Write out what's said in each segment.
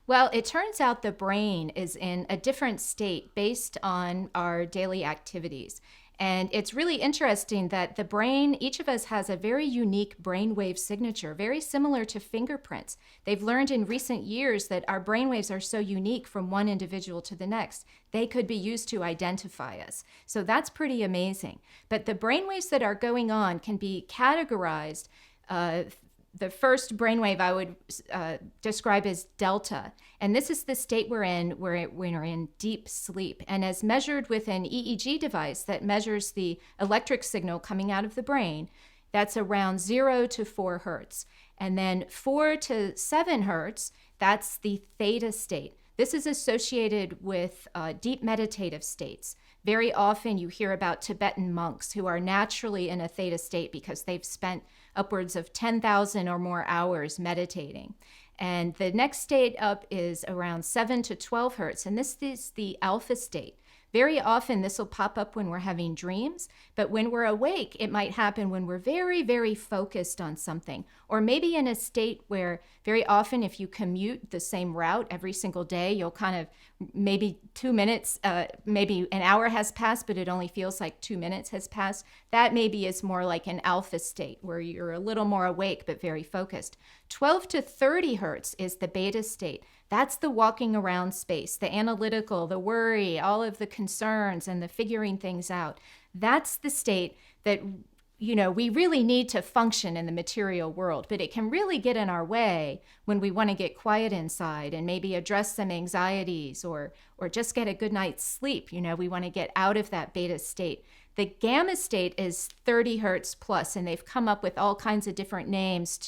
Well, it turns out the brain is in a different state based on our daily activities. And it's really interesting that the brain, each of us has a very unique brainwave signature, very similar to fingerprints. They've learned in recent years that our brainwaves are so unique from one individual to the next, they could be used to identify us. So that's pretty amazing. But the brainwaves that are going on can be categorized. The first brainwave I would describe as delta. And this is the state we're in when we're in deep sleep. And as measured with an EEG device that measures the electric signal coming out of the brain, that's around 0 to 4 hertz. And then 4 to 7 hertz, that's the theta state. This is associated with deep meditative states. Very often you hear about Tibetan monks who are naturally in a theta state because they've spent upwards of 10,000 or more hours meditating. And the next state up is around 7 to 12 hertz, and this is the alpha state. Very often this will pop up when we're having dreams, but when we're awake, it might happen when we're very, very focused on something, or maybe in a state where very often if you commute the same route every single day, you'll kind of maybe 2 minutes, maybe an hour has passed, but it only feels like 2 minutes has passed. That maybe is more like an alpha state where you're a little more awake, but very focused. 12 to 30 hertz is the beta state. That's the walking around space, the analytical, the worry, all of the concerns and the figuring things out. That's the state that, we really need to function in the material world, but it can really get in our way when we want to get quiet inside and maybe address some anxieties or just get a good night's sleep. We want to get out of that beta state. The gamma state is 30 hertz plus, and they've come up with all kinds of different names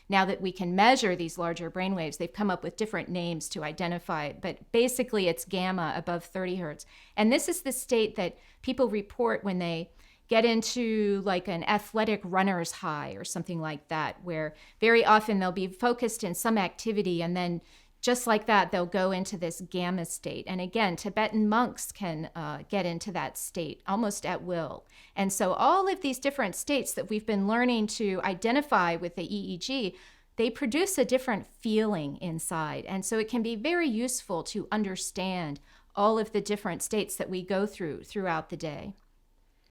now that we can measure these larger brainwaves, they've come up with different names to identify it, but basically it's gamma above 30 hertz. And this is the state that people report when they get into like an athletic runner's high or something like that, where very often they'll be focused in some activity and then just like that, they'll go into this gamma state. And again, Tibetan monks can get into that state almost at will. And so all of these different states that we've been learning to identify with the EEG, they produce a different feeling inside. And so it can be very useful to understand all of the different states that we go throughout the day.